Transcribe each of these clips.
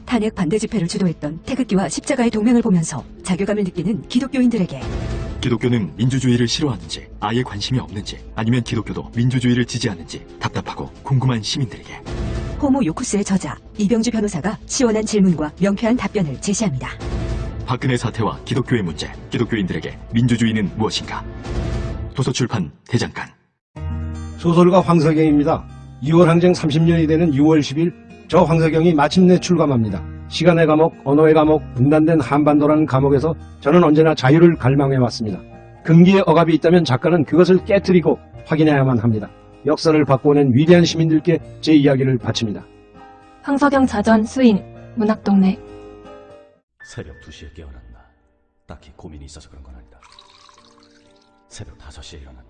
탄핵 반대 집회를 주도했던 태극기와 십자가의 동맹을 보면서 자괴감을 느끼는 기독교인들에게 기독교는 민주주의를 싫어하는지, 아예 관심이 없는지, 아니면 기독교도 민주주의를 지지하는지 답답하고 궁금한 시민들에게 호모 요쿠스의 저자 이병주 변호사가 시원한 질문과 명쾌한 답변을 제시합니다. 박근혜 사태와 기독교의 문제, 기독교인들에게 민주주의는 무엇인가? 도서출판 대장간. 소설가 황석영입니다. 2월 항쟁 30년이 되는 6월 10일 저 황석영이 마침내 출감합니다. 시간의 감옥, 언어의 감옥, 분단된 한반도라는 감옥에서 저는 언제나 자유를 갈망해왔습니다. 금기의 억압이 있다면 작가는 그것을 깨트리고 확인해야만 합니다. 역사를 바꿔낸 위대한 시민들께 제 이야기를 바칩니다. 황석영 자전 수인 문학동네. 새벽 2시에 깨어났나? 딱히 고민이 있어서 그런 건 아니다. 새벽 5시에 일어났나?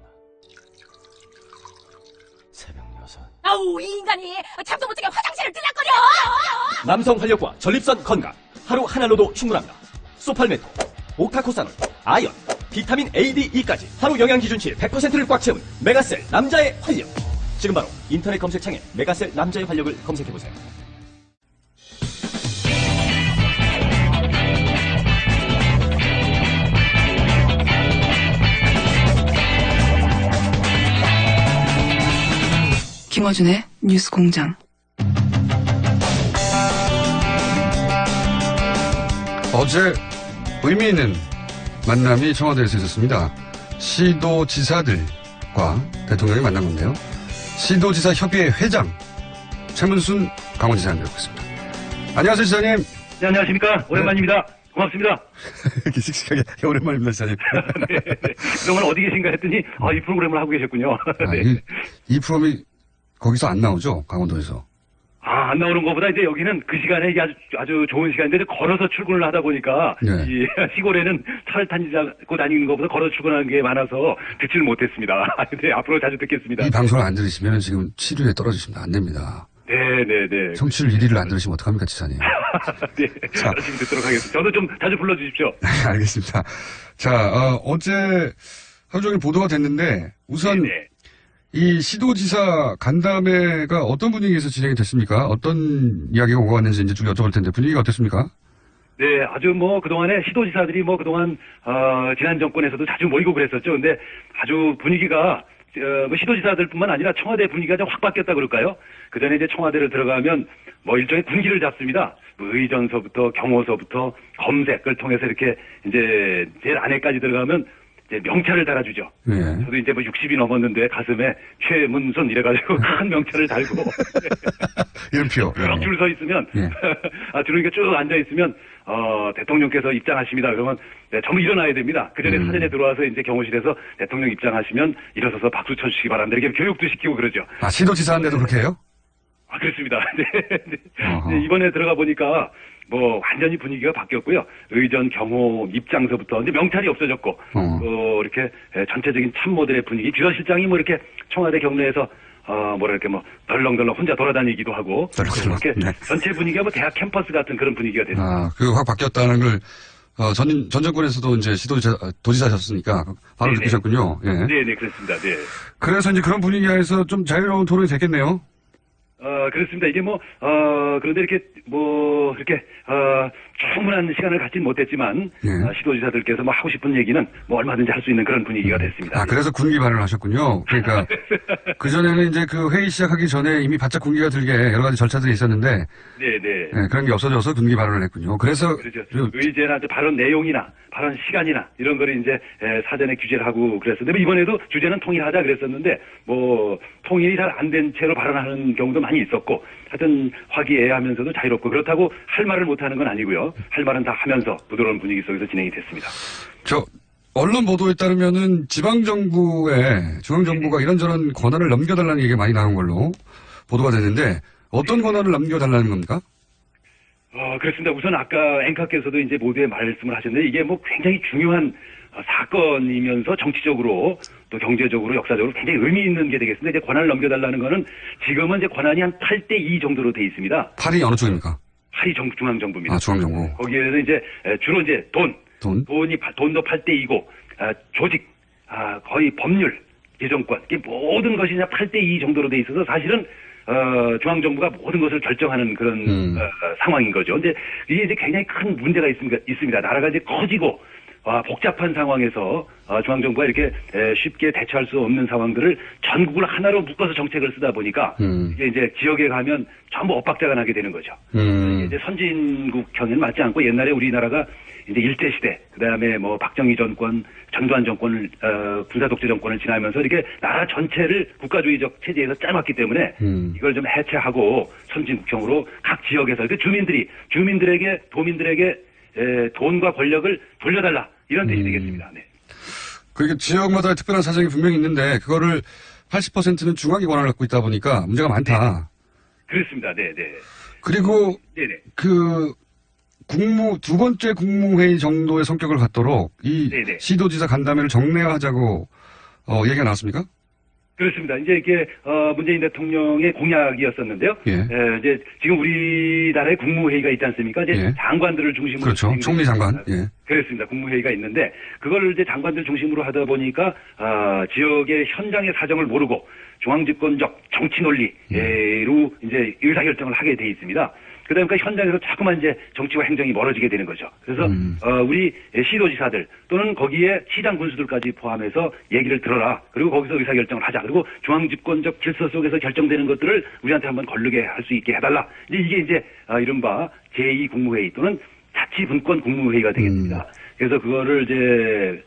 새벽 6. 아우, 이 인간이 잠도 못 자게 화장실을 들락거려. 남성 활력과 전립선 건강. 하루 한 알로도 충분합니다. 소팔메토, 오카코사놀, 아연, 비타민 A, D, E까지 하루 영양 기준치 100%를 꽉 채운 메가셀 남자의 활력. 지금 바로 인터넷 검색창에 메가셀 남자의 활력을 검색해보세요. 김어준의 뉴스공장. 어제 의미 있는 만남이 청와대에서 있었습니다. 시도지사들과 대통령이 만난 건데요. 시도지사 협의회 회장 최문순 강원지사님 뵙겠습니다. 안녕하세요, 지사님. 네, 안녕하십니까. 오랜만입니다. 고맙습니다. 이렇게 씩씩하게 오랜만입니다, 지사님. 네, 네. 그동안 어디 계신가 했더니 이 프로그램을 하고 계셨군요. 네. 이 프로그램이 거기서 안 나오죠? 강원도에서. 안 나오는 것보다 이제 여기는 그 시간에 이게 아주 좋은 시간인데 걸어서 출근을 하다 보니까 네. 이 시골에는 차를 타고 다니는 것보다 걸어서 출근하는 게 많아서 듣지를 못했습니다. 근데 앞으로 자주 듣겠습니다. 이 방송을 안 들으시면 지금 치료에 떨어지시면 안 됩니다. 네네네. 청취율 1위를 안 들으시면 어떡합니까, 지사님? 네. 자. 열심히 듣도록 하겠습니다. 저도 좀 자주 불러주십시오. 알겠습니다. 자, 어제 하루 종일 보도가 됐는데 우선 네네. 이 시도지사 간담회가 어떤 분위기에서 진행이 됐습니까? 어떤 이야기가 오고 갔는지 이제 좀 여쭤볼 텐데 분위기가 어땠습니까? 네, 아주 그동안에 시도지사들이 그동안, 지난 정권에서도 자주 모이고 그랬었죠. 근데 아주 분위기가, 시도지사들뿐만 아니라 청와대 분위기가 좀 확 바뀌었다 그럴까요? 그 전에 이제 청와대를 들어가면 일종의 군기를 잡습니다. 의전서부터 경호서부터 검색을 통해서 이렇게 이제 제일 안에까지 들어가면 이제 명찰을 달아주죠. 네. 저도 이제 60이 넘었는데 가슴에 최문순 이래가지고 큰 명찰을 달고. 이름표. 쭉 줄 서 있으면, 네. 줄 이렇게 쭉 앉아 있으면, 대통령께서 입장하십니다. 그러면, 네, 전부 일어나야 됩니다. 그 전에 사전에 들어와서 이제 경호실에서 대통령 입장하시면 일어서서 박수 쳐주시기 바랍니다. 이렇게 교육도 시키고 그러죠. 시도지사인데도 그렇게 해요? 그렇습니다. 네. 네, 이번에 들어가 보니까, 완전히 분위기가 바뀌었고요. 의전, 경호, 입장서부터, 이제 명찰이 없어졌고, 이렇게, 전체적인 참모들의 분위기, 비서실장이 이렇게 청와대 경내에서, 덜렁덜렁 혼자 돌아다니기도 하고, 이렇게 네. 전체 분위기가 대학 캠퍼스 같은 그런 분위기가 됐습니다. 확 바뀌었다는 걸, 전 정권에서도 이제 도지사셨으니까 바로 네네. 느끼셨군요. 예. 네네, 그렇습니다. 네. 그래서 이제 그런 분위기에서 좀 자유로운 토론이 됐겠네요. 그렇습니다. 이게 그런데 이렇게, 이렇게, 충분한 시간을 갖진 못했지만, 예. 시도지사들께서 하고 싶은 얘기는 얼마든지 할 수 있는 그런 분위기가 됐습니다. 그래서 군기 발언을 하셨군요. 그러니까, 그전에는 이제 그 회의 시작하기 전에 이미 바짝 군기가 들게 여러 가지 절차들이 있었는데, 네네. 네, 그런 게 없어져서 군기 발언을 했군요. 그래서, 그렇죠. 의제나 발언 내용이나, 발언 시간이나, 이런 거를 이제, 사전에 규제를 하고 그랬었는데, 이번에도 주제는 통일하자 그랬었는데, 통일이 잘 안 된 채로 발언하는 경우도 많이 있었고, 하여튼 화기애애하면서도 자유롭고, 그렇다고 할 말을 못하는 건 아니고요. 할 말은 다 하면서 부드러운 분위기 속에서 진행이 됐습니다. 언론 보도에 따르면은 지방정부에, 중앙정부가 이런저런 권한을 넘겨달라는 얘기가 많이 나온 걸로 보도가 됐는데, 어떤 권한을 넘겨달라는 겁니까? 그렇습니다. 우선 아까 앵커께서도 이제 모두에 말씀을 하셨는데, 이게 굉장히 중요한 사건이면서 정치적으로 또 경제적으로 역사적으로 굉장히 의미 있는 게 되겠습니다. 이제 권한을 넘겨달라는 거는 지금은 이제 권한이 한 8대2 정도로 돼 있습니다. 8이 어느 쪽입니까? 8이 중앙정부입니다. 중앙정부. 거기에서 이제 주로 이제 돈도 8대2고, 조직, 거의 법률, 예정권, 이게 모든 것이 그냥 8대2 정도로 돼 있어서 사실은 중앙정부가 모든 것을 결정하는 그런 상황인 거죠. 근데 이게 이제 굉장히 큰 문제가 있습니다. 나라가 이제 커지고 복잡한 상황에서 중앙정부가 이렇게 쉽게 대처할 수 없는 상황들을 전국을 하나로 묶어서 정책을 쓰다 보니까 이제 지역에 가면 전부 엇박자가 나게 되는 거죠. 이제 선진국형에는 맞지 않고 옛날에 우리나라가 이제 일제시대, 그 다음에 뭐 박정희 정권, 전두환 정권을, 군사독재 정권을 지나면서 이렇게 나라 전체를 국가주의적 체제에서 짜놨기 때문에 이걸 좀 해체하고 선진국형으로 각 지역에서 주민들에게, 도민들에게 돈과 권력을 돌려달라. 이런 뜻이 되겠습니다. 네. 그러니까 지역마다 특별한 사정이 분명히 있는데 그거를 80%는 중앙이 권한을 갖고 있다 보니까 문제가 많다. 네네. 그렇습니다. 네, 네. 그리고 네네. 두 번째 국무회의 정도의 성격을 갖도록 이 네네. 시도지사 간담회를 정례화하자고 얘기가 나왔습니까? 그렇습니다. 이제 이게 문재인 대통령의 공약이었었는데요. 예. 이제 지금 우리나라의 국무회의가 있지 않습니까? 이제 예. 장관들을 중심으로 그렇죠. 총리 장관. 예. 그렇습니다. 국무회의가 있는데 그걸 이제 장관들 중심으로 하다 보니까 지역의 현장의 사정을 모르고 중앙집권적 정치 논리로 이제 의사결정을 하게 돼 있습니다. 그다음에 현장에서 자꾸만 이제 정치와 행정이 멀어지게 되는 거죠. 그래서 우리 시도지사들 또는 거기에 시장 군수들까지 포함해서 얘기를 들어라. 그리고 거기서 의사결정을 하자. 그리고 중앙집권적 질서 속에서 결정되는 것들을 우리한테 한번 거르게 할 수 있게 해달라. 이게 이른바 제2국무회의 또는 자치분권 국무회의가 되겠습니다. 그래서 그거를 이제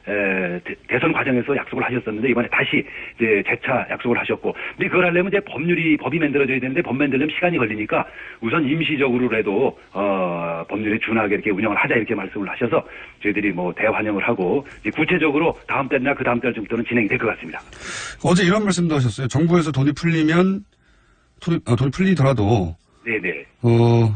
대선 과정에서 약속을 하셨었는데 이번에 다시 이제 재차 약속을 하셨고, 근데 그걸 하려면 이제 법이 만들어져야 되는데 법 만들려면 시간이 걸리니까 우선 임시적으로라도 법률에 준하게 이렇게 운영을 하자 이렇게 말씀을 하셔서 저희들이 뭐 대환영을 하고 이제 구체적으로 다음 달이나 그 다음 달 정도는 진행이 될 것 같습니다. 어제 이런 말씀도 하셨어요. 정부에서 돈이 풀리면 돈이 풀리더라도 네네.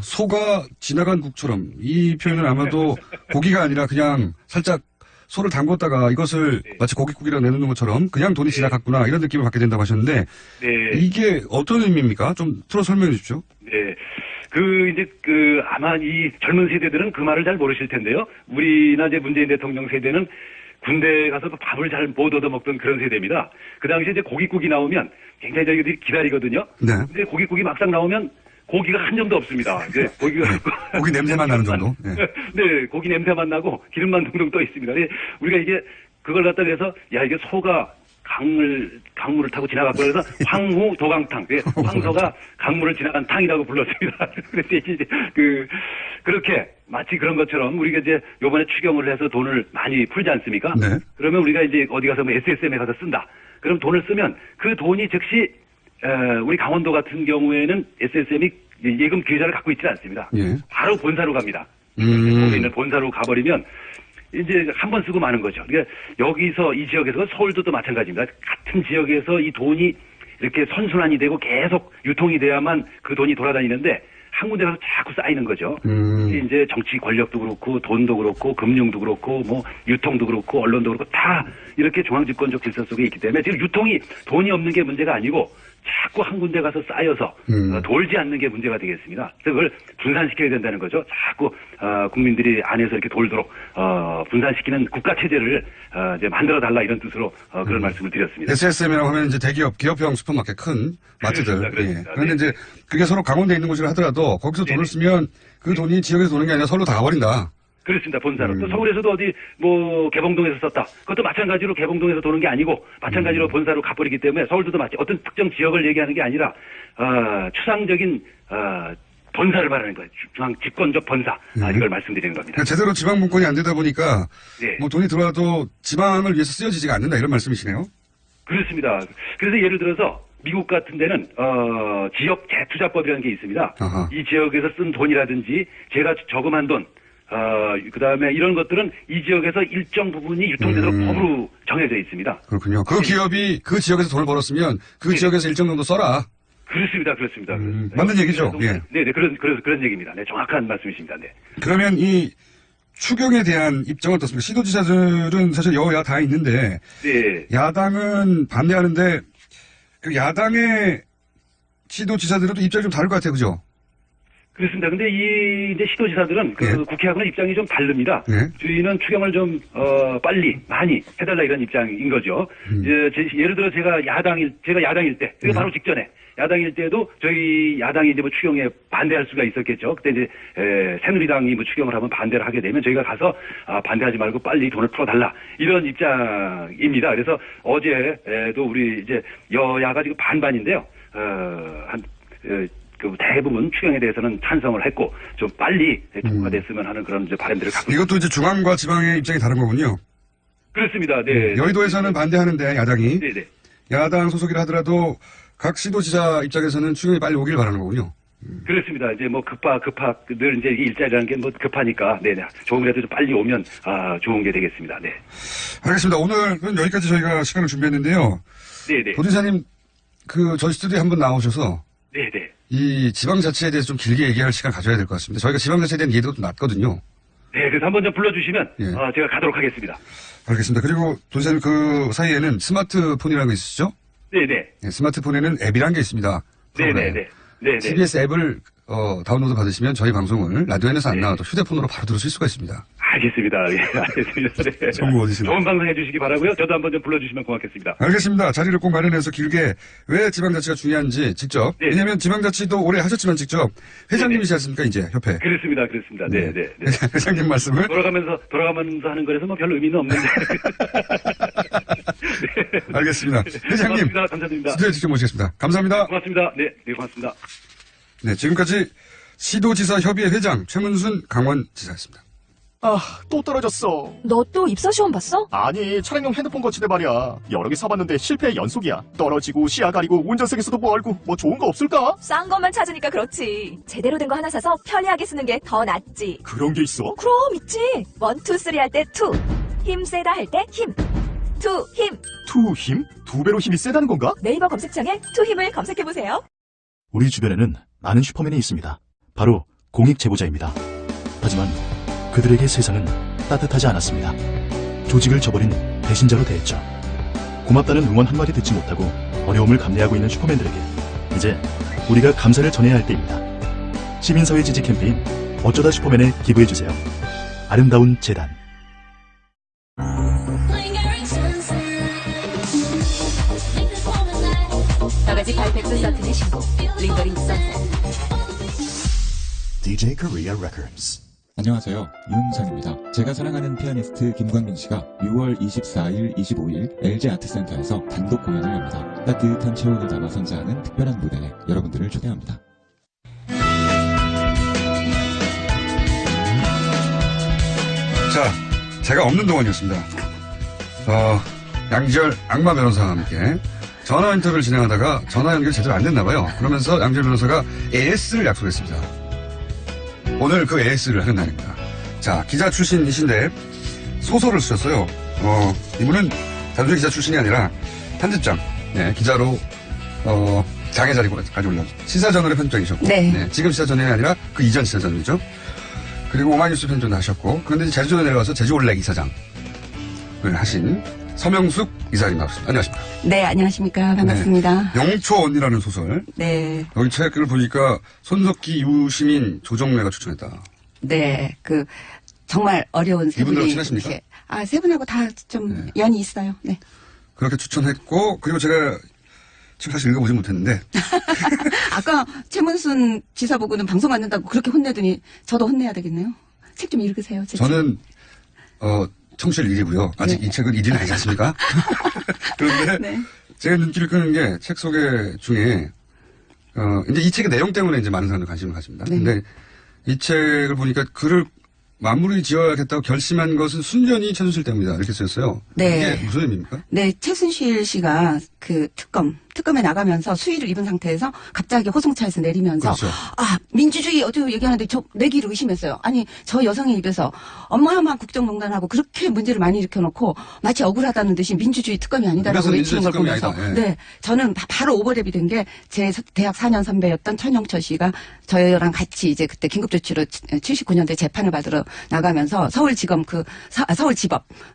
소가 지나간 국처럼, 이 표현은 아마도 고기가 아니라 그냥 살짝 소를 담궜다가 이것을 마치 고깃국이라 내놓는 것처럼 그냥 돈이 지나갔구나 이런 느낌을 받게 된다고 하셨는데 네. 이게 어떤 의미입니까? 좀 틀어 설명해 주십시오. 네. 아마 이 젊은 세대들은 그 말을 잘 모르실 텐데요. 우리나 이제 문재인 대통령 세대는 군대 가서 밥을 잘 못 얻어먹던 그런 세대입니다. 그 당시에 이제 고깃국이 나오면 굉장히 저희들이 기다리거든요. 네. 근데 고깃국이 막상 나오면 고기가 한 점도 없습니다. 이제 고기 냄새만 나는 정도. 네. 네, 고기 냄새만 나고 기름만 동동 떠 있습니다. 우리가 이게 그걸 갖다 그래서 이게 소가 강물을 타고 지나갔고 그래서 황후 도강탕, 황소가 강물을 지나간 탕이라고 불렀습니다. 그래서 이제 그렇게 마치 그런 것처럼 우리가 이제 요번에 추경을 해서 돈을 많이 풀지 않습니까? 네. 그러면 우리가 이제 어디 가서 뭐 SSM에 가서 쓴다. 그럼 돈을 쓰면 그 돈이 즉시 우리 강원도 같은 경우에는 SSM이 예금 계좌를 갖고 있지 않습니다. 예. 바로 본사로 갑니다. 거기 있는 본사로 가버리면 이제 한 번 쓰고 마는 거죠. 그러니까 여기서 이 지역에서 서울도 마찬가지입니다. 같은 지역에서 이 돈이 이렇게 선순환이 되고 계속 유통이 돼야만 그 돈이 돌아다니는데 한 군데 가서 자꾸 쌓이는 거죠. 이제 정치 권력도 그렇고 돈도 그렇고 금융도 그렇고 뭐 유통도 그렇고 언론도 그렇고 다 이렇게 중앙집권적 질서 속에 있기 때문에 지금 유통이 돈이 없는 게 문제가 아니고 자꾸 한 군데 가서 쌓여서 돌지 않는 게 문제가 되겠습니다. 그래서 그걸 분산시켜야 된다는 거죠. 자꾸 국민들이 안에서 이렇게 돌도록 분산시키는 국가 체제를 이제 만들어 달라 이런 뜻으로 그런 말씀을 드렸습니다. SSM이라고 하면 이제 대기업, 기업형 슈퍼마켓 큰 마트들. 그렇습니다. 예. 그런데 네. 이제 그게 서로 강원도에 있는 곳이라 하더라도 거기서 돈을 쓰면 그 돈이 지역에서 도는 게 아니라 서로 다 가버린다. 그렇습니다. 본사로. 또 서울에서도 어디 뭐 개봉동에서 썼다. 그것도 마찬가지로 개봉동에서 도는 게 아니고 마찬가지로 본사로 가버리기 때문에 서울도 마치 어떤 특정 지역을 얘기하는 게 아니라 추상적인 본사를 말하는 거예요. 중앙 집권적 본사. 이걸 말씀드리는 겁니다. 그러니까 제대로 지방 분권이 안 되다 보니까 네. 뭐 돈이 들어와도 지방을 위해서 쓰여지지가 않는다 이런 말씀이시네요. 그렇습니다. 그래서 예를 들어서 미국 같은 데는 지역 재투자법이라는 게 있습니다. 아하. 이 지역에서 쓴 돈이라든지 제가 저금한 돈 그다음에 이런 것들은 이 지역에서 일정 부분이 유통되도록 법으로 정해져 있습니다. 그렇군요. 그 기업이 그 지역에서 돈을 벌었으면 그 지역에서 일정 정도 써라. 그렇습니다. 맞는 얘기죠. 예. 네, 그런 얘기입니다. 네, 정확한 말씀이십니다. 네. 그러면 이 추경에 대한 입장은 어떻습니까? 시도지사들은 사실 여야 다 있는데 네. 야당은 반대하는데 그 야당의 시도지사들은 또 입장이 좀 다를 것 같아요. 그죠? 그렇습니다. 근데 이 이제 시도지사들은 그 네. 국회하고는 입장이 좀 다릅니다. 네. 저희는 추경을 좀 빨리 많이 해달라 이런 입장인 거죠. 예를 들어 제가 야당일 때, 그 바로 직전에 야당일 때도 저희 야당이 이제 뭐 추경에 반대할 수가 있었겠죠. 그때 이제 새누리당이 뭐 추경을 하면 반대를 하게 되면 저희가 가서 반대하지 말고 빨리 돈을 풀어달라 이런 입장입니다. 그래서 어제도 우리 이제 여야가 지금 반반인데요. 그 대부분 추경에 대해서는 찬성을 했고 좀 빨리 통과됐으면 하는 그런 이제 바람들을 갖고 이것도 이제 중앙과 지방의 입장이 다른 거군요. 그렇습니다. 네. 여의도에서는 반대하는데 야당이 네네. 야당 소속이라 하더라도 각 시도지사 입장에서는 추경이 빨리 오길 바라는 거군요. 그렇습니다. 이제 뭐 늘 이제 일자리라는 게 뭐 급하니까 네네 조금이라도 좀 빨리 오면 좋은 게 되겠습니다. 네. 알겠습니다. 오늘은 여기까지 저희가 시간을 준비했는데요. 네네. 도지사님 저희 스튜디오에 한번 나오셔서 네네. 이 지방자치에 대해서 좀 길게 얘기할 시간 가져야 될 것 같습니다. 저희가 지방자치에 대한 이해도가 좀 낮거든요. 네, 그래서 한번 좀 불러주시면 예. 제가 가도록 하겠습니다. 알겠습니다. 그리고 도지사님 그 사이에는 스마트폰이라는 게 있으시죠? 네네. 네, 스마트폰에는 앱이란 게 있습니다. 네네네. 네네. CBS 앱을 다운로드 받으시면 저희 방송을 라디오에서 안 나와도 휴대폰으로 바로 들으실 수가 있습니다. 알겠습니다. 예, 알겠습니다. 네. 정보 어디시나? 좋은 방송 해주시기 바라고요. 저도 한번 좀 불러주시면 고맙겠습니다. 알겠습니다. 자리를 꼭 마련해서 길게 왜 지방자치가 중요한지 직접 네. 왜냐하면 지방자치도 오래 하셨지만 직접 회장님이시지 않습니까 이제 협회 그렇습니다. 그렇습니다. 네, 네. 네. 회장님 말씀을 돌아가면서 하는 거라서 뭐 별 의미는 없는데. 네. 알겠습니다. 회장님 고맙습니다. 감사드립니다. 스튜디오에 직접 모시겠습니다. 감사합니다. 고맙습니다. 네, 네, 고맙습니다. 네, 지금까지 시도지사 협의회 회장 최문순 강원지사였습니다. 또 떨어졌어. 너 또 입사 시험 봤어? 아니, 차량용 핸드폰 거치대 말이야. 여러 개 사봤는데 실패의 연속이야. 떨어지고 시야 가리고 운전석에서도 뭐 알고 뭐 좋은 거 없을까? 싼 것만 찾으니까 그렇지. 제대로 된 거 하나 사서 편리하게 쓰는 게 더 낫지. 그런 게 있어? 그럼 있지. 1, 2, 3 할 때 2. 힘 세다 할 때 힘. 2 힘. 투 힘? 두 배로 힘이 세다는 건가? 네이버 검색창에 2 힘을 검색해보세요. 우리 주변에는 많은 슈퍼맨이 있습니다. 바로 공익 제보자입니다. 하지만 그들에게 세상은 따뜻하지 않았습니다. 조직을 저버린 배신자로 대했죠. 고맙다는 응원 한마디 듣지 못하고 어려움을 감내하고 있는 슈퍼맨들에게 이제 우리가 감사를 전해야 할 때입니다. 시민사회 지지 캠페인 어쩌다 슈퍼맨에 기부해주세요. 아름다운 재단. 저가지 발팩스 서튼의 신곡 링거링 선셋. DJ Korea Records. 안녕하세요. 윤상입니다. 제가 사랑하는 피아니스트 김광민 씨가 6월 24일, 25일 LG 아트센터에서 단독 공연을 합니다. 따뜻한 체온을 담아 선사하는 특별한 무대에 여러분들을 초대합니다. 자, 제가 없는 동안이었습니다. 양지열 악마 변호사와 함께 전화 인터뷰를 진행하다가 전화 연결이 제대로 안 됐나 봐요. 그러면서 양지열 변호사가 AS를 약속했습니다. 오늘 그 AS를 하는 날입니다. 자, 기자 출신이신데 소설을 쓰셨어요. 이분은 단순히 기자 출신이 아니라 편집장, 네, 기자로 장애 자리까지 올라서 시사저널의 편집장이셨고, 네. 지금 시사저널이 아니라 그 이전 시사저널이죠. 그리고 오마이뉴스 편집장도 하셨고, 그런데 제주도에 내려가서 제주올렉 이사장을 하신 서명숙 이사님 나오셨습니다. 안녕하십니까? 네, 안녕하십니까. 반갑습니다. 네. 영초언니라는 소설. 네. 여기 책을 보니까 손석희, 유시민, 조정래가 추천했다. 네. 정말 어려운 세 분이. 이분들하고 친하십니까? 이렇게, 세 분하고 다 좀 연이 있어요. 네. 그렇게 추천했고, 그리고 제가 책 사실 읽어보지 못했는데. 아까 최문순 지사 보고는 방송 안 된다고 그렇게 혼내더니 저도 혼내야 되겠네요. 책 좀 읽으세요. 저는, 청취율 1위고요. 아직 네. 이 책은 1위는 아니지 않습니까? 그런데 네. 제가 눈길을 끄는 게 책 소개 중에 이제 이 책의 내용 때문에 이제 많은 사람들이 관심을 가집니다. 네. 근데 이 책을 보니까 글을 마무리 지어야겠다고 결심한 것은 순전히 최순실 때문이다. 이렇게 쓰였어요. 네. 이게 무슨 의미입니까? 네, 최순실 씨가 특검에 나가면서 수위를 입은 상태에서 갑자기 호송차에서 내리면서 그렇죠. 민주주의 어쩌고 얘기하는데 저 내기를 의심했어요. 아니, 저 여성의 입에서 어마어마한 국정농단하고 그렇게 문제를 많이 일으켜놓고 마치 억울하다는 듯이 민주주의 특검이 아니다라고 외치는 걸 보면서 네, 저는 바로 오버랩이 된 게 제 대학 4년 선배였던 천영철 씨가 저랑 같이 이제 그때 긴급조치로 79년도에 재판을 받으러 나가면서 서울지법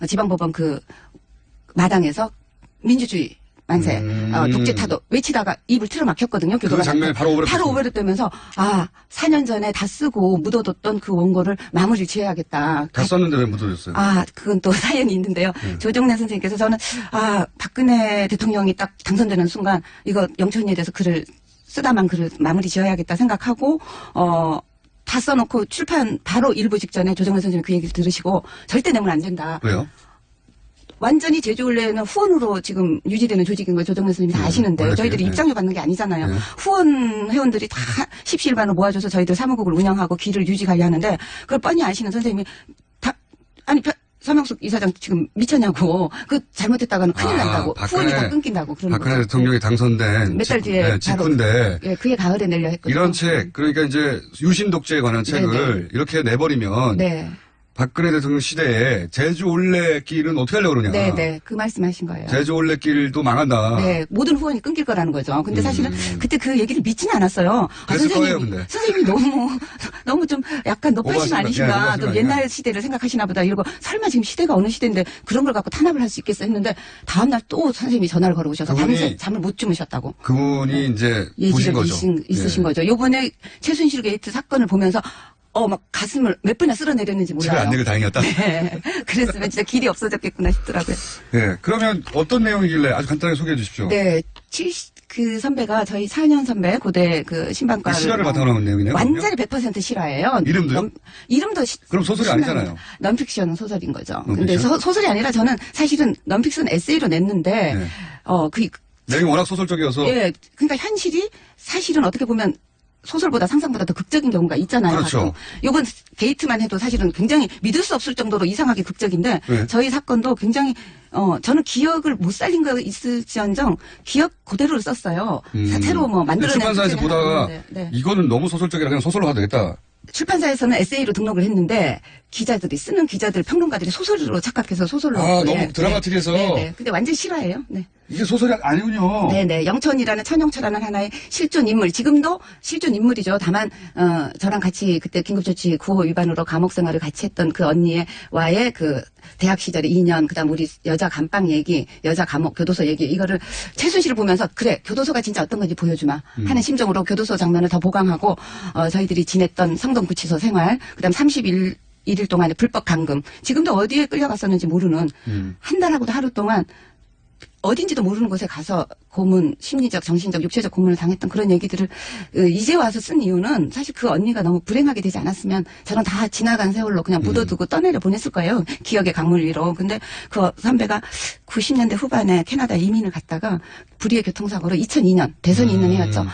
지방법원 마당에서 민주주의 만세, 독재타도 외치다가 입을 틀어막혔거든요. 그 교도관 장면이 바로 오버랩되면서 4년 전에 다 쓰고 묻어뒀던 그 원고를 마무리 지어야겠다. 다 썼는데 왜 묻어줬어요? 그건 또 사연이 있는데요. 조정래 선생님께서 저는 박근혜 대통령이 딱 당선되는 순간 이거 영천이에 대해서 쓰다만 글을 마무리 지어야겠다 생각하고 다 써놓고 출판 바로 일부 직전에 조정래 선생님이 그 얘기를 들으시고 절대 내면 안 된다. 왜요? 완전히 제주올레는 후원으로 지금 유지되는 조직인 걸 조정래 선생님이 다 아시는데 저희들이 입장료 받는 게 아니잖아요. 후원 회원들이 다 십시일반으로 모아줘서 저희들 사무국을 운영하고 길을 유지 관리하는데 그걸 뻔히 아시는 선생님이 서명숙 이사장 지금 미쳤냐고 그 잘못했다가는 큰일 난다고 후원이 다 끊긴다고 그러는 거죠. 박근혜 대통령이 당선된 몇 달 뒤에 직후인데 그해 가을에 내려 했거든요. 이런 책 그러니까 이제 유신 독재에 관한 책을 이렇게 내버리면 박근혜 대통령 시대에 제주 올레길은 어떻게 하려고 그러냐. 네네. 그 말씀하신 거예요. 제주 올레길도 망한다. 네. 모든 후원이 끊길 거라는 거죠. 근데 사실은 그때 그 얘기를 믿지는 않았어요. 선생님이 너무 좀 약간 높아심 아니신가. 또 옛날 시대를 생각하시나 보다. 이러고 설마 지금 시대가 어느 시대인데 그런 걸 갖고 탄압을 할 수 있겠어 했는데 다음날 또 선생님이 전화를 걸어오셔서 밤새 잠을 못 주무셨다고. 그분이 이제 보신 거죠. 있으신 거죠. 요번에 최순실 게이트 사건을 보면서 막 가슴을 몇 번이나 쓸어내렸는지 몰라요. 책을 안 내고 다행이었다? 네. 그랬으면 진짜 길이 없어졌겠구나 싶더라고요. 네. 그러면 어떤 내용이길래 아주 간단하게 소개해 주십시오. 네. 그 선배가 저희 4년 선배 고대 그 신방과를. 실화를 바탕으로 한 내용이네요? 완전히 100% 실화예요. 이름도요? 이름도 그럼 소설이 아니잖아요. 넌픽션 소설인 거죠. 근데 소설이 아니라 저는 사실은 넌픽션 에세이로 냈는데, 내용이 워낙 소설적이어서. 예. 그러니까 현실이 사실은 어떻게 보면 소설보다 상상보다 더 극적인 경우가 있잖아요. 그렇죠. 요번 게이트만 해도 사실은 굉장히 믿을 수 없을 정도로 이상하게 극적인데 저희 사건도 굉장히 저는 기억을 못 살린 거 있을지언정 기억 그대로 썼어요. 새로 만들어낸 출판사에서 보다가 이거는 너무 소설적이라 그냥 소설로 가도 되겠다. 출판사에서는 에세이로 등록을 했는데 쓰는 기자들, 평론가들이 소설로 착각해서 소설로. 너무 드라마틱해서. 네. 근데 완전 실화예요. 네. 이게 소설이 아니군요. 네네. 영천이라는 천영철라는 하나의 실존 인물. 지금도 실존 인물이죠. 다만, 저랑 같이 그때 긴급조치 9호 위반으로 감옥 생활을 같이 했던 그 언니와의 그 대학 시절에 2년, 그 다음 우리 여자 감방 얘기, 여자 감옥, 교도소 얘기, 이거를 최순실을 보면서 그래, 교도소가 진짜 어떤 건지 보여주마 하는 심정으로 교도소 장면을 더 보강하고, 저희들이 지냈던 성동구치소 생활, 그 다음 31일 동안의 불법 감금. 지금도 어디에 끌려갔었는지 모르는 한 달하고도 하루 동안 어딘지도 모르는 곳에 가서 고문, 심리적, 정신적, 육체적 고문을 당했던 그런 얘기들을 이제 와서 쓴 이유는 사실 그 언니가 너무 불행하게 되지 않았으면 저는 다 지나간 세월로 그냥 묻어두고 떠내려 보냈을 거예요. 기억의 강물 위로. 근데 그 선배가 90년대 후반에 캐나다 이민을 갔다가 불의의 교통사고로 2002년 대선이 있는 해였죠.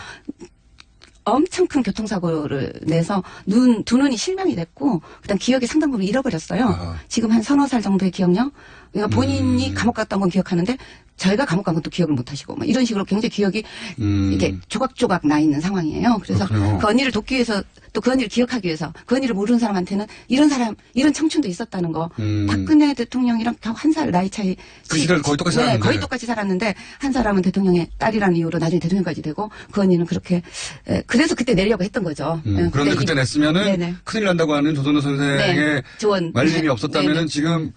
엄청 큰 교통사고를 내서 두 눈이 실명이 됐고 그다음 기억의 상당 부분 잃어버렸어요. 지금 한 서너 살 정도의 기억력. 그러니까 본인이 감옥 갔던 건 기억하는데 저희가 감옥 간 것도 기억을 못 하시고 이런 식으로 굉장히 기억이 이게 조각조각 나 있는 상황이에요. 그래서 그 언니를 돕기 위해서 또 그 언니를 기억하기 위해서 그 언니를 모르는 사람한테는 이런 청춘도 있었다는 거. 박근혜 대통령이랑 한 살 나이 차이. 그 시절 거의 똑같이 살았는데. 거의 똑같이 살았는데 한 사람은 대통령의 딸이라는 이유로 나중에 대통령까지 되고 그 언니는 그렇게 그래서 그때 내려고 했던 거죠. 그런데 그때 냈으면은 큰일 난다고 하는 조선호 선생의 조언. 말림이 없었다면은 지금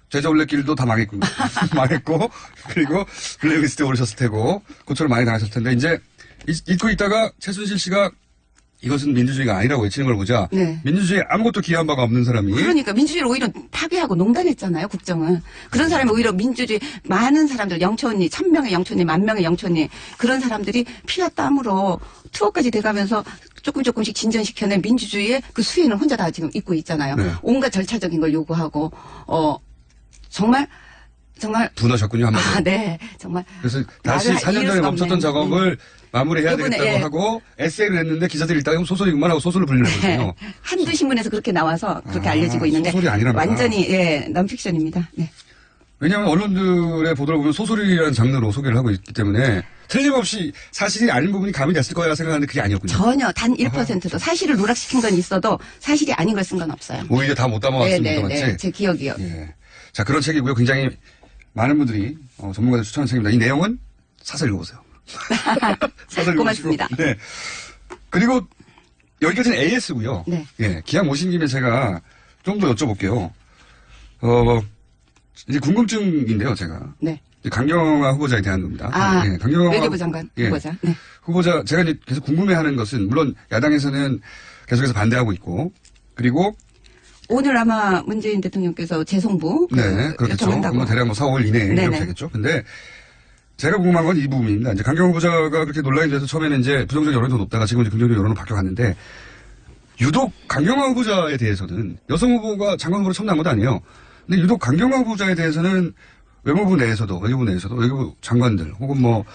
제주 올레길도 다 망했고 그리고 블랙리스트에 오르셨을 테고 고초를 많이 당하셨을 텐데 이제 잊고 있다가 최순실 씨가 이것은 민주주의가 아니라고 외치는 걸 보자. 민주주의에 아무것도 기여한 바가 없는 사람이. 그러니까 민주주의를 오히려 파괴하고 농단했잖아요, 국정을. 그런 사람이 오히려 민주주의 많은 사람들, 영촌리, 1000명의 영촌리, 10,000명의 영촌리 그런 사람들이 피와 땀으로 투어까지 돼가면서 조금씩 진전시켜낸 민주주의의 그 수위는 혼자 다 지금 입고 있잖아요. 온갖 절차적인 걸 요구하고 정말 분하셨군요, 한마디로. 네. 정말. 그래서 다시 4년 전에 멈췄던 작업을 마무리해야 되겠다고 하고 에세이를 냈는데 기자들이 일단 소설이구만 하고 소설을 불리는 거거든요. 한두 신문에서 그렇게 나와서 그렇게 알려지고 있는데 소설이 아니랍니다. 완전히 넌픽션입니다. 네. 왜냐하면 언론들의 보도를 보면 소설이라는 장르로 소개를 하고 있기 때문에 틀림없이 사실이 아닌 부분이 가미됐을 거야 생각하는데 그게 아니었군요. 전혀 단 1%도 사실을 누락시킨 건 있어도 사실이 아닌 걸 쓴 건 없어요. 오히려 다 못 담아왔습니다. 네, 제 기억이요. 자, 그런 책이고요. 굉장히 많은 분들이 전문가들 추천한 책입니다. 이 내용은 사서 읽어보세요. 사서 읽어보시고. 고맙습니다. 네. 그리고 여기까지는 AS고요. 네. 기왕 모신 김에 제가 좀 더 여쭤볼게요. 이제 궁금증인데요, 제가. 네. 강경화 후보자에 대한 겁니다. 아, 예, 강경화 외교부 장관 예, 후보자. 네. 후보자 제가 이제 계속 궁금해하는 것은 물론 야당에서는 계속해서 반대하고 있고 그리고 오늘 아마 문재인 대통령께서 재송부 네, 그렇겠죠. 요청한다고. 뭐 대략 뭐 4, 5일 이내에 네네. 이렇게 되겠죠. 근데 제가 궁금한 건 이 부분입니다. 이제 강경화 후보자가 그렇게 논란이 돼서 처음에는 이제 부정적 여론이 더 높다가 지금 이제 긍정적 여론으로 바뀌어갔는데 유독 강경화 후보자에 대해서는 여성 후보가 장관 후보로 처음 나온 것도 아니에요. 근데 유독 강경화 후보자에 대해서는 외무부 내에서도 외교부 장관들 혹은 뭐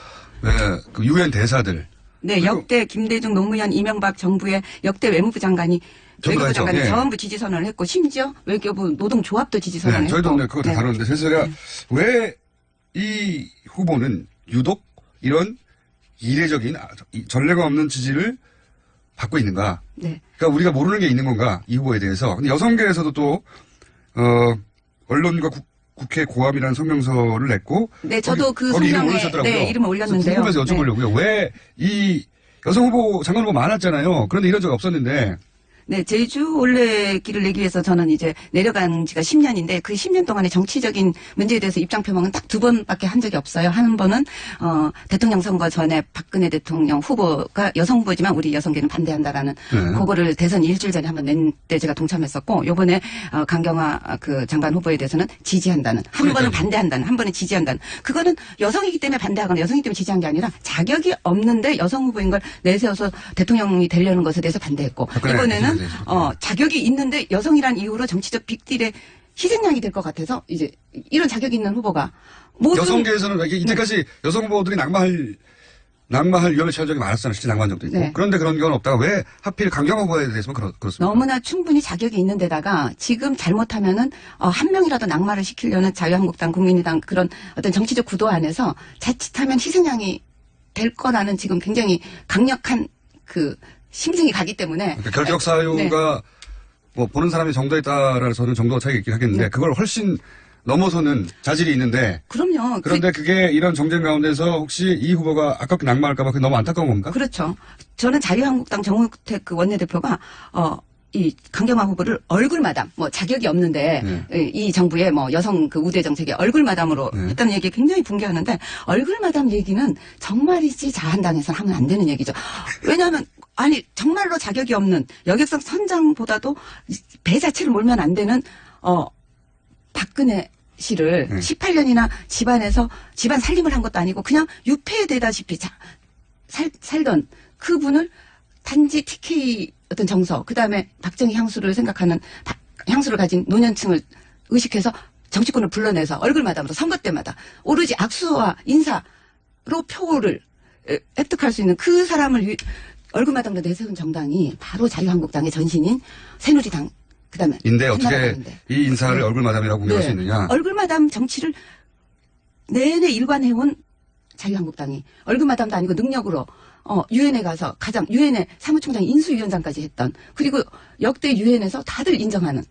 그 유엔 대사들 네, 역대 김대중 노무현 이명박 정부의 역대 외무부 장관이 전부 다 외교부 했죠. 장관이 예. 전부 지지 선언을 했고 심지어 외교부 노동조합도 지지 선언을 네, 했고. 저희도 그거 다 다루는데 그래서 제가 왜 이 후보는 유독 이런 이례적인 전례가 없는 지지를 받고 있는가? 네. 그러니까 우리가 모르는 게 있는 건가? 이 후보에 대해서. 근데 여성계에서도 또 언론과 국회 고압이라는 성명서를 냈고. 네, 저도 그 거기 이름 성명에 올리셨더라고요. 네, 이름을 올렸는데요. 궁금해서 여쭤보려고요. 왜 이 여성 후보, 장관 후보 많았잖아요. 그런데 이런 적 없었는데. 네, 제주 올레길을 내기 위해서 저는 이제 내려간 지가 10년인데 그 10년 동안의 정치적인 문제에 대해서 입장 표명은 딱 2번밖에 한 적이 없어요. 한 번은 대통령 선거 전에 박근혜 대통령 후보가 여성 후보지만 우리 여성계는 반대한다라는 그거를 대선 일주일 전에 한번 낸 때 제가 동참했었고 요번에 강경화 그 장관 후보에 대해서는 지지한다는 한 번은 반대한다는 한 번은 지지한다는 그거는 여성이기 때문에 반대하거나 여성이기 때문에 지지한 게 아니라 자격이 없는데 여성 후보인 걸 내세워서 대통령이 되려는 것에 대해서 반대했고 이번에는 자격이 있는데 여성이란 이유로 정치적 빅딜의 희생양이 될 것 같아서 이제 이런 자격이 있는 후보가 모든 여성계에서는 이때까지 여성 후보들이 낙마할 위험에 처한 적이 많았잖아요. 실제 낙마한 적도 있고. 네. 그런데 그런 건 없다가 왜 하필 강경화 후보에 대해서만 그렇습니까? 너무나 충분히 자격이 있는 데다가 지금 잘못하면은 한 명이라도 낙마를 시키려는 자유한국당 국민의당 그런 어떤 정치적 구도 안에서 자칫하면 희생양이 될 거라는 지금 굉장히 강력한 그 심증이 가기 때문에 그러니까 결격 사유가 뭐 보는 사람의 정도에 따라서는 정도가 차이가 있긴 하겠는데 그걸 훨씬 넘어서는 자질이 있는데 그럼요. 그런데 그게 이런 정쟁 가운데서 혹시 이 후보가 아깝게 낙마할까 봐 그게 너무 안타까운 겁니까? 그렇죠. 저는 자유한국당 정우택 그 원내대표가 이 강경화 후보를 얼굴마담, 뭐 자격이 없는데 이 정부의 뭐 여성 그 우대 정책에 얼굴마담으로 했다는 얘기에 굉장히 붕괴하는데 얼굴마담 얘기는 정말이지 자한당에서는 하면 안 되는 얘기죠. 왜냐하면 아니 정말로 자격이 없는 여객선 선장보다도 배 자체를 몰면 안 되는 박근혜 씨를 18년이나 집안에서 집안 살림을 한 것도 아니고 그냥 유폐되다시피 살던 그분을 단지 TK 어떤 정서 그다음에 박정희 향수를 생각하는 향수를 가진 노년층을 의식해서 정치권을 불러내서 얼굴마담으로 선거 때마다 오로지 악수와 인사로 표를 획득할 수 있는 그 사람을 얼굴마담으로 내세운 정당이 바로 자유한국당의 전신인 새누리당 그다음에 인데 어떻게 이 인사를 얼굴마담이라고 공격할 수 있느냐. 얼굴마담 정치를 내내 일관해온 자유한국당이 얼굴마담도 아니고 능력으로 유엔에 가서 가장 유엔의 사무총장 인수위원장까지 했던 그리고 역대 유엔에서 다들 인정하는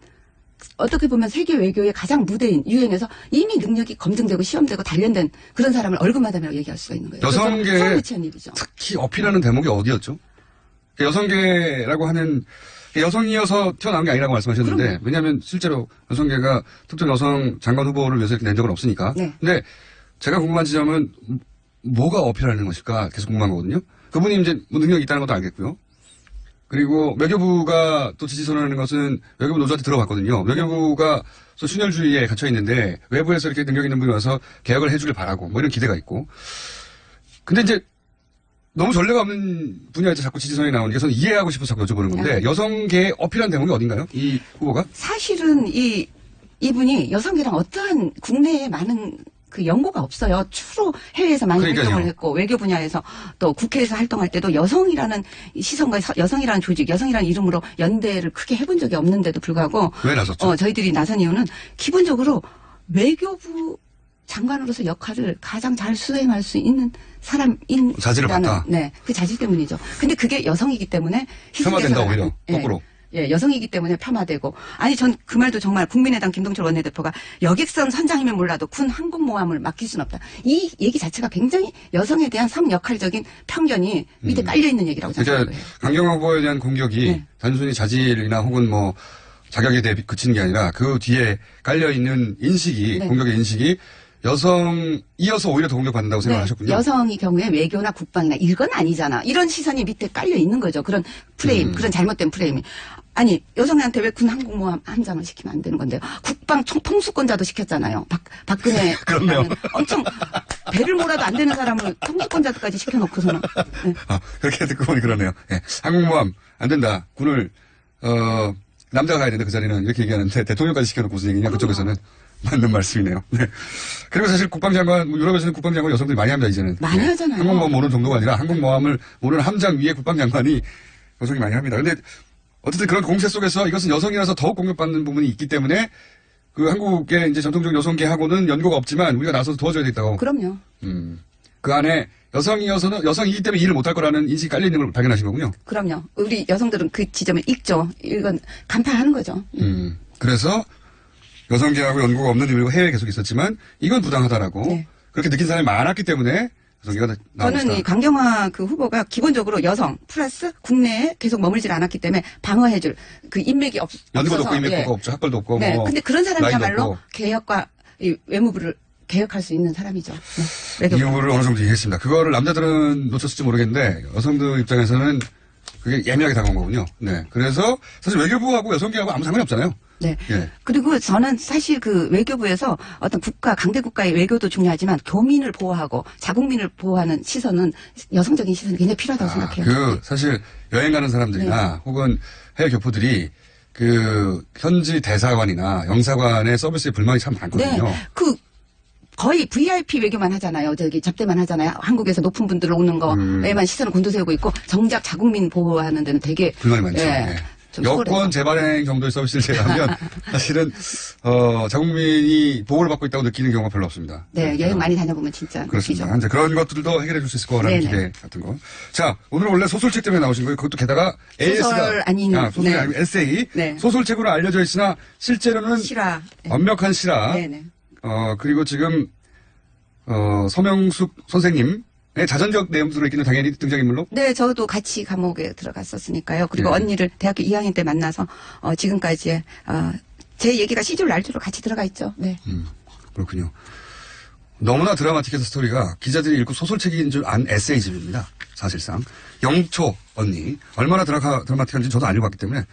어떻게 보면 세계 외교의 가장 무대인 유엔에서 이미 능력이 검증되고 시험되고 단련된 그런 사람을 얼굴마담이라고 얘기할 수가 있는 거예요. 여성계에 일이죠. 특히 어필하는 대목이 어디였죠? 여성계라고 하는 여성이어서 태어난 게 아니라고 말씀하셨는데 그럼요. 왜냐하면 실제로 여성계가 특정 여성 장관 후보를 위해서 이렇게 낸 적은 없으니까. 네. 근데 제가 궁금한 지점은 뭐가 어필하는 것일까 계속 궁금한 거거든요. 그분이 이제 뭐 능력이 있다는 것도 알겠고요. 그리고 외교부가 또 지지 선언하는 것은 외교부 노조한테 들어갔거든요. 외교부가 순혈주의에 갇혀 있는데 외부에서 이렇게 능력 있는 분이 와서 개혁을 해주길 바라고 뭐 이런 기대가 있고. 근데 이제 너무 전례가 없는 분야에서 자꾸 지지선이 나오는 게 저는 이해하고 싶어서 자꾸 여쭤보는 건데 여성계에 어필한 대목이 어딘가요? 이 후보가? 사실은 이분이 여성계랑 어떠한 국내에 많은 그 연고가 없어요. 주로 해외에서 많이 그러니까요. 활동을 했고 외교 분야에서 또 국회에서 활동할 때도 여성이라는 시선과 여성이라는 조직, 여성이라는 이름으로 연대를 크게 해본 적이 없는데도 불구하고 왜 나섰죠? 저희들이 나선 이유는 기본적으로 외교부 장관으로서 역할을 가장 잘 수행할 수 있는 사람인 자질을 봤다. 네, 그 자질 때문이죠. 근데 그게 여성이기 때문에 폄하된다 오히려 예. 거꾸로. 예, 여성이기 때문에 폄하되고 아니 전 그 말도 정말 국민의당 김동철 원내대표가 여객선 선장이면 몰라도 군 항공모함을 맡길 수는 없다. 이 얘기 자체가 굉장히 여성에 대한 성역할적인 편견이 밑에 깔려 있는 얘기라고 생각해요. 그러니까 강경화 후보에 대한 공격이 단순히 자질이나 혹은 뭐 자격에 대해 그치는 게 아니라 그 뒤에 깔려 있는 인식이 공격의 인식이 여성이어서 오히려 더 공격받는다고 생각하셨군요. 여성이 경우에 외교나 국방이나 이건 아니잖아. 이런 시선이 밑에 깔려 있는 거죠. 그런 프레임, 그런 잘못된 프레임이. 아니, 여성한테 왜 군 항공모함 함장을 시키면 안 되는 건데요. 국방 통수권자도 시켰잖아요. 박근혜. 그렇네요. 엄청 배를 몰아도 안 되는 사람을 통수권자도까지 시켜놓고서는. 네. 그렇게 듣고 보니 그러네요. 예. 항공모함 안 된다. 군을 남자가 가야 된다 그 자리는 이렇게 얘기하는데 대통령까지 시켜놓고 무슨 얘기냐 그쪽에서는. 맞는 말씀이네요. 네. 그리고 사실 국방장관, 유럽에서는 국방장관 여성들이 많이 합니다, 이제는. 많이 네. 하잖아요. 항공모함 모는 정도가 아니라 항공모함을 모는 함장 위에 국방장관이 여성이 많이 합니다. 근데 어쨌든 그런 공세 속에서 이것은 여성이라서 더욱 공격받는 부분이 있기 때문에 그 한국의 이제 전통적 여성계하고는 연고가 없지만 우리가 나서서 도와줘야 되겠다고. 그럼요. 그 안에 여성이어서는 여성이기 때문에 일을 못할 거라는 인식이 깔려있는 걸 발견하신 거군요. 그럼요. 우리 여성들은 그 지점을 읽죠. 이건 간파하는 거죠. 그래서 여성계하고 연고가 없는 이유로 해외에 계속 있었지만 이건 부당하다라고 네. 그렇게 느낀 사람이 많았기 때문에 여성계가 나오고 저는 이 강경화 그 후보가 기본적으로 여성 플러스 국내에 계속 머물질 않았기 때문에 방어해줄 그 인맥이 없어서. 연고도 없고 인맥도 없고 학벌도 없고 네. 뭐 근데 그런 나이도 사람이야말로 없고. 개혁과 이 외무부를 개혁할 수 있는 사람이죠. 네. 이유를 어느 정도 이해했습니다. 그거를 남자들은 놓쳤을지 모르겠는데 여성들 입장에서는 그게 예민하게 다가온 거군요. 네. 그래서 사실 외교부하고 여성계하고 아무 상관이 없잖아요. 네. 예. 그리고 저는 사실 그 외교부에서 어떤 강대 국가의 외교도 중요하지만 교민을 보호하고 자국민을 보호하는 시선은 여성적인 시선이 굉장히 필요하다고 생각해요. 사실 여행 가는 사람들이나 혹은 해외 교포들이 그 현지 대사관이나 영사관의 서비스에 불만이 참 많거든요. 네. 거의 VIP 외교만 하잖아요. 저기 접대만 하잖아요. 한국에서 높은 분들 오는 거에만 시선을 곤두세우고 있고 정작 자국민 보호하는 데는 되게 불만이 많죠. 예, 네. 좀 여권 소홀해서. 재발행 정도의 서비스를 제공하면 사실은 자국민이 보호를 받고 있다고 느끼는 경우가 별로 없습니다. 네, 여행 많이 다녀보면 진짜 그렇습니다. 느끼죠. 이제 그런 것들도 해결해 줄 수 있을 거라는 네네. 기대 같은 거. 자, 오늘은 원래 소설책 때문에 나오신 거예요. 그것도 게다가 소설 아닌 소설이 네. 아니고 에세이. 네. 소설책으로 알려져 있으나 실제로는 실화. 네. 완벽한 실화. 네네. 그리고 지금 서명숙 선생님의 자전적 내용들을 있기는 당연히 등장인물로. 네, 저도 같이 감옥에 들어갔었으니까요. 그리고 네. 언니를 대학교 2학년 때 만나서 지금까지 제 얘기가 시줄 날줄로 같이 들어가 있죠. 네. 그렇군요. 너무나 드라마틱해서 스토리가 기자들이 읽고 소설책인 줄 안 에세이집입니다. 사실상. 영초 언니. 얼마나 드라마틱한지 저도 안 읽어봤기 때문에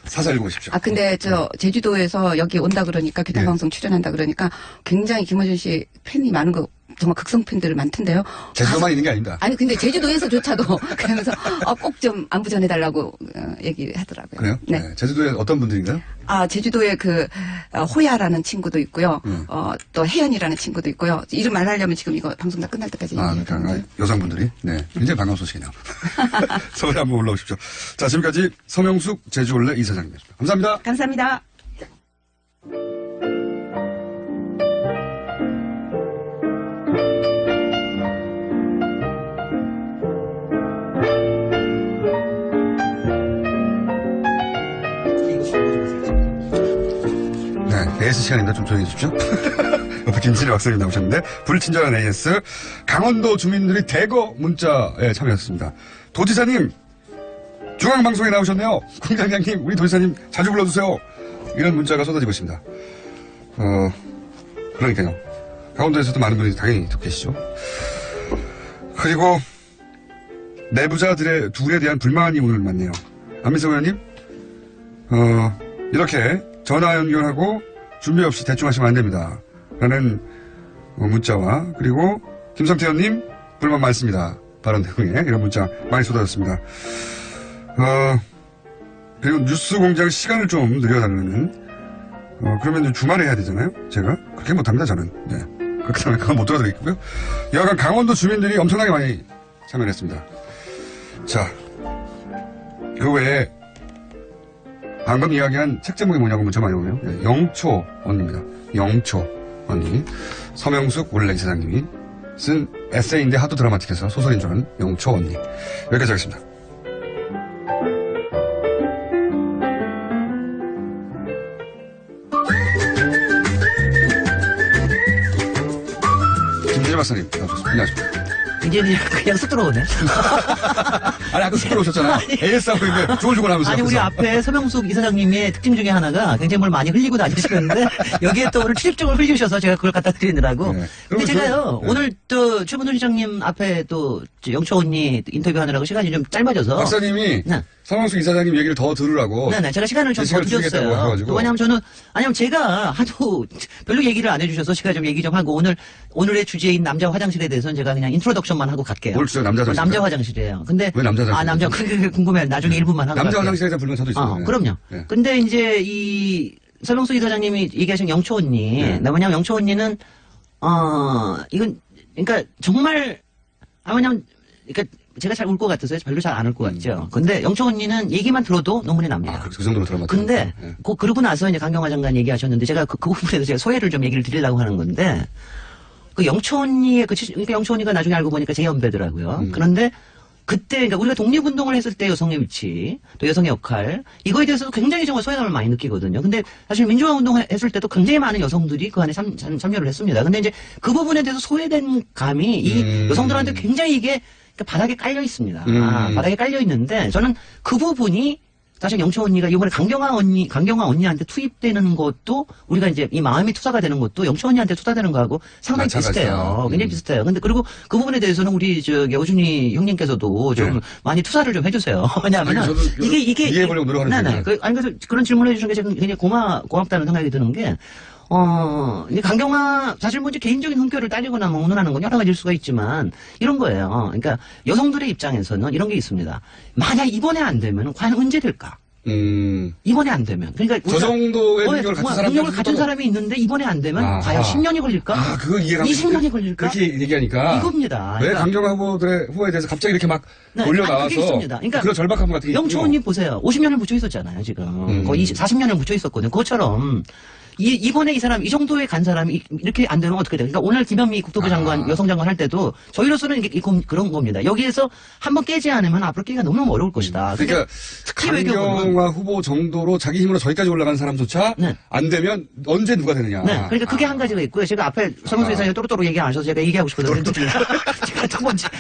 사서 읽어보십시오. 근데 제주도에서 여기 온다 그러니까 교통방송 출연한다 그러니까 굉장히 김어준 씨 팬이 많은 거 정말 극성 팬들 많던데요. 제주도만 있는 게 아닙니다. 아니 근데 제주도에서조차도 그러면서 꼭 좀 안부 전해달라고 얘기하더라고요. 그래요? 네. 제주도에 어떤 분들인가요? 제주도에 호야라는 친구도 있고요. 또 혜연이라는 친구도 있고요. 이름 말하려면 지금 이거 방송 다 끝날 때까지 얘기해야 되는데. 여성분들이? 네. 굉장히 반가운 소식이네요. 서울에 한번 올라오십시오. 자, 지금까지 서명숙 제주올레 이사장님이었습니다. 감사합니다. 감사합니다. 네, AS 시간입니다. 좀 조용히 해주십시오. 옆에 김진일 박사님 나오셨는데, 불친절한 AS, 강원도 주민들이 대거 문자에 참여했습니다. 도지사님, 중앙방송에 나오셨네요. 공장장님, 우리 도지사님 자주 불러주세요. 이런 문자가 쏟아지고 있습니다. 그러니까요. 강원도에서도 많은 분들이 당연히 듣고 계시죠. 그리고 내부자들의 둘에 대한 불만이 오늘 많네요. 안민석 의원님, 이렇게 전화 연결하고 준비 없이 대충 하시면 안 됩니다. 라는 문자와 그리고 김성태 의원님 불만 많습니다. 발언 후에 이런 문자 많이 쏟아졌습니다. 그리고 뉴스공장 시간을 좀 늘려달라는 그러면 주말에 해야 되잖아요. 제가 그렇게 못합니다. 저는. 네. 그렇기 때문에 그건 못 들어드리겠고요. 여하간 강원도 주민들이 엄청나게 많이 참여를 했습니다. 자, 그 외에 방금 이야기한 책 제목이 뭐냐고 문자 많이 오네요. 네, 영초 언니입니다. 영초 언니. 서명숙 원래 이사장님이 쓴 에세이인데 하도 드라마틱해서 소설인 줄 아는 영초 언니. 여기까지 하겠습니다. 김진일 박사님 나오셨습니다. 안녕하십니까. 굉장히 그냥 쑥 들어오네. 아니, 아까 쑥 들어오셨잖아요. AS하고 있는데 조글조글 하면서. 아니, 우리 앞에 서명숙 이사장님의 특징 중에 하나가 굉장히 뭘 많이 흘리고 다니시는데 여기에 또 오늘 출입증을 흘리셔서 제가 그걸 갖다 드리느라고. 네. 근데 제가요, 네. 오늘 또 최문호 시장님 앞에 또 영초 언니 인터뷰하느라고 시간이 좀 짧아져서. 박사님이 네. 서명숙 이사장님 얘기를 더 들으라고. 네네. 제가 시간을 좀 더 드리겠다고 드렸어요. 해가지고. 또 왜냐면 저는, 아니면 제가 하도 별로 얘기를 안 해주셔서 제가 좀 얘기 좀 하고 오늘의 주제인 남자 화장실에 대해서는 제가 그냥 인트로덕션만 하고 갈게요. 뭘 주제가 남자 화장실? 남자 화장실이에요. 근데. 왜 남자 화장실? 아, 남자, 그게 궁금해요. 나중에 1분만 하고. 남자 갈게요. 화장실에 대한 불만 저도 있어요. 네. 그럼요. 네. 근데 이제 이 서명수 이사장님이 얘기하신 영초 언니, 네. 뭐냐면 영초 언니는 이건 그러니까 정말 왜냐면 그러니까 제가 잘 울 것 같아서 별로 잘 안 울 것 같죠. 근데 영초 언니는 얘기만 들어도 눈물이 납니다. 그 정도로 들어맞죠. 근데 네. 그러고 나서 이제 강경화 장관 얘기하셨는데 제가 그 부분에서 제가 소회를 좀 얘기를 드리려고 하는 건데 그 영초 언니의 그러니까 영초 언니가 나중에 알고 보니까 제 연배더라고요. 그런데 그때 그러니까 우리가 독립운동을 했을 때 여성의 위치, 또 여성의 역할 이거에 대해서도 굉장히 정말 소외감을 많이 느끼거든요. 근데 사실 민주화운동 했을 때도 굉장히 많은 여성들이 그 안에 참여를 했습니다. 근데 이제 그 부분에 대해서 소외된 감이 이 여성들한테 굉장히 이게 바닥에 깔려 있습니다. 바닥에 깔려 있는데 저는 그 부분이 사실 영초 언니가 이번에 강경화 언니한테 투입되는 것도 우리가 이제 이 마음이 투사가 되는 것도 영초 언니한테 투사되는 거하고 상당히 비슷해요. 굉장히 비슷해요. 근데 그리고 그 부분에 대해서는 우리 여준이 형님께서도 좀 많이 투사를 좀 해주세요. 왜냐하면 이게 이해해보려고 노력하는 네네. 아니 그래서 그런 질문을 해주신 게 제가 굉장히 고맙다는 생각이 드는 게. 이제 강경화, 사실 뭐 이제 개인적인 흥표를 따지거나 뭐 운운하는 건 여러 가지일 수가 있지만, 이런 거예요. 그러니까 여성들의 입장에서는 이런 게 있습니다. 만약 이번에 안 되면 과연 언제 될까? 이번에 안 되면. 그러니까. 저 정도의 능력을 가진 사람이 있는데 이번에 안 되면 과연 10년이 걸릴까? 그거 이해가 20년이 걸릴까? 그렇게 얘기하니까. 이겁니다. 왜 그러니까 강경화 후보에 대해서 갑자기 이렇게 막 올려 나와서. 그게 있습니다. 그러니까. 그런 절박함 같은 게 영초 언니 보세요. 50년을 묻혀 있었잖아요, 지금. 거의 40년을 묻혀 있었거든요. 그것처럼. 이번에 이 사람, 이 정도에 간 사람이 이렇게 안 되면 어떻게 돼요? 그러니까 오늘 김현미 국토부 장관, 여성장관 할 때도 저희로서는 그런 겁니다. 여기에서 한번 깨지 않으면 앞으로 깨기가 너무너무 어려울 것이다. 그러니까 강경화 후보 정도로 자기 힘으로 저기까지 올라간 사람조차 안 되면 언제 누가 되느냐. 네. 그러니까 그게 한 가지가 있고요. 제가 앞에 서명수 이사님 또로또로 얘기 안 하셔서 제가 얘기하고 싶거든요. 제가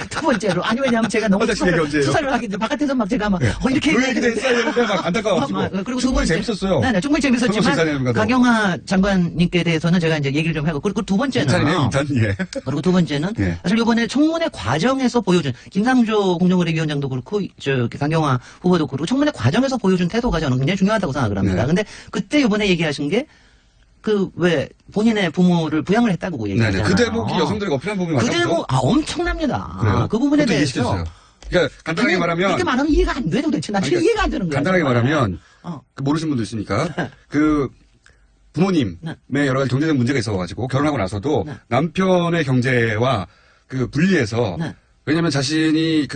두 번째로. 아니, 왜냐면 제가 너무 투사를 하기 때문에 바깥에서 막 제가 막 이렇게. 왜 이렇게 됐어요? 막 안타까워가지고. 그리고 충분히 재밌었어요. 네, 충분히 재밌었지만 강경화 장관님께 대해서는 제가 이제 얘기를 좀 하고 그리고 두 번째는 그리고 두 번째는 사실 이번에 청문회 과정에서 보여준 김상조 공정거래위원장도 그렇고 강경화 후보도 그렇고 청문회 과정에서 보여준 태도가 저는 굉장히 중요하다고 생각을 합니다. 근데 그때 이번에 얘기하신 게 왜 본인의 부모를 부양을 했다고 얘기하잖아요. 그 대목이 여성들이 어필한 부분이 맞죠? 그 대목 엄청납니다. 그 부분에 대해서. 그러니까 간단하게 말하면 그렇게 말하면 이해가 안 돼 도대체. 난 지금 이해가 안 되는 거야. 간단하게 말하면 모르시는 분도 있으니까 부모님의 여러 가지 경제적 문제가 있어가지고 결혼하고 나서도 남편의 경제와 분리해서 왜냐하면 자신이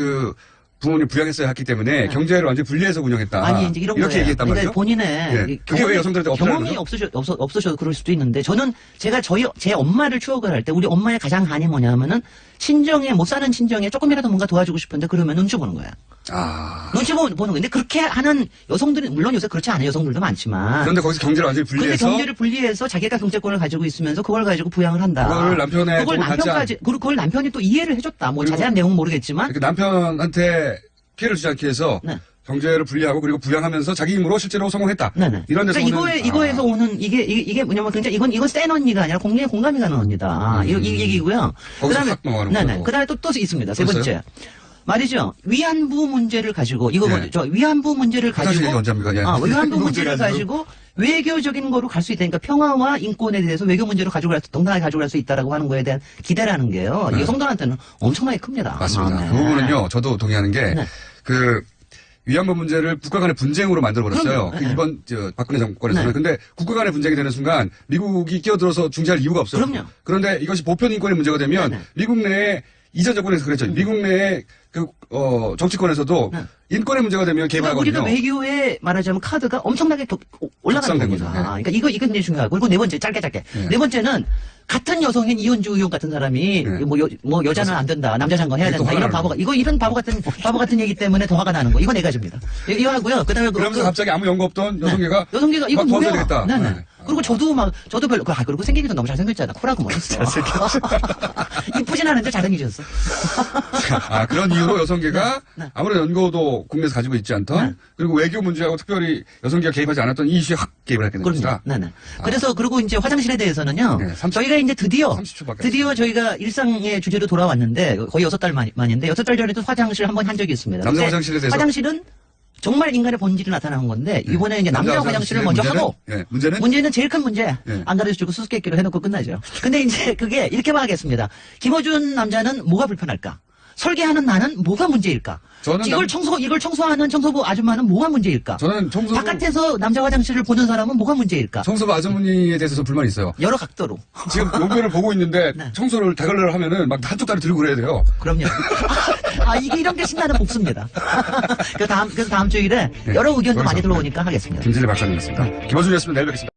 부모님 부양했어야 했기 때문에 경제를 완전히 분리해서 운영했다. 아니 이제 이렇게 거예요. 얘기했단 말이죠. 본인의 그게 왜 여성들한테 경험이 없으셔도 그럴 수도 있는데 저는 제가 제 엄마를 추억을 할 때 우리 엄마의 가장 한이 뭐냐면은 못 사는 친정에 조금이라도 뭔가 도와주고 싶은데 그러면 눈치 보는 거야. 눈치 보는 거야. 근데 그렇게 하는 여성들은 물론 요새 그렇지 않은 여성들도 많지만. 그런데 거기서 경제를 완전히 분리해서. 근데 경제를 분리해서 자기가 경제권을 가지고 있으면서 그걸 가지고 부양을 한다. 그걸 남편이 또 이해를 해줬다. 뭐 자세한 내용은 모르겠지만. 남편한테 피해를 주지 않기 위해서. 경제를 분리하고 그리고 부양하면서 자기 힘으로 실제로 성공했다. 이런 데서 그러니까 이거에서 오는 이게 뭐냐면 굉장히 이건 센 언니가 아니라 굉장히 공감이 가는 언니다. 이 얘기고요. 그다음에 그다음에 또 있습니다. 세 번째. 말이죠. 위안부 문제를 가지고 위안부 문제를 가지고 위안부 문제를 가지고 외교적인 거로 갈 수 있다. 그러니까 평화와 인권에 대해서 외교 문제로 동등하게 가져갈 수 있다라고 하는 거에 대한 기대라는 게요. 여성들한테는 엄청나게 큽니다. 맞습니다. 그 부분은요. 저도 동의하는 게 위안부 문제를 국가 간의 분쟁으로 만들어버렸어요. 이번 박근혜 정권에서는. 근데 국가 간의 분쟁이 되는 순간 미국이 끼어들어서 중재할 이유가 없어요. 그럼요. 그런데 이것이 보편 인권의 문제가 되면 미국 내에 이전 정권에서 그랬죠. 미국 내에 정치권에서도 인권의 문제가 되면 개입하거든요. 우리가 외교에 말하자면 카드가 엄청나게 올라가는 겁니다. 그러니까 이건 굉장히 중요하고. 그리고 네 번째, 짧게. 네 번째는 같은 여성인 이현주 의원 같은 사람이 여자는 안 된다. 남자 장관 해야 된다. 이런 바보 같은 얘기 때문에 더 화가 나는 거. 이거 네 가지입니다. 이거 하고요. 그다음에 그러면서 갑자기 아무 연고 없던 여성계가 이건 뭐야? 그리고 저도 별로, 그리고 생기기도 너무 잘생겼잖아. 코라고 뭐였어. 이쁘진 않은데 잘생기셨어. 그런 이유로 여성계가 아무런 연고도 국내에서 가지고 있지 않던 그리고 외교 문제하고 특별히 여성계가 개입하지 않았던 이 이슈에 확 개입을 했겠네요. 그럼요. 네네. 그래서 그리고 이제 화장실에 대해서는요. 저희가 이제 드디어 저희가 일상의 주제로 돌아왔는데 거의 6달 만인데 6달 전에도 화장실 한 번 한 적이 있습니다. 남자 화장실에 대해서 화장실은 정말 인간의 본질이 나타나는 건데 이번에 이제 남자 화장실을 먼저 하고 문제는 제일 큰 문제 안 가르쳐주고 수수께끼로 해놓고 끝나죠. 근데 이제 그게 이렇게만 하겠습니다. 김어준 남자는 뭐가 불편할까? 설계하는 나는 뭐가 문제일까? 이걸 청소하는 청소부 아줌마는 뭐가 문제일까? 저는 바깥에서 남자 화장실을 보는 사람은 뭐가 문제일까? 청소부 아주머니에 대해서 불만이 있어요. 여러 각도로. 지금 용변을 보고 있는데 청소를 대걸레를 하면은 막 한쪽 다리 들고 그래야 돼요. 그럼요. 이게 이런 게 신나는 복수입니다. 그래서 다음 주일에 여러 의견도 많이 들어오니까 하겠습니다. 김진애 박사님이었습니다. 김어준이었습니다. 내일 뵙겠습니다.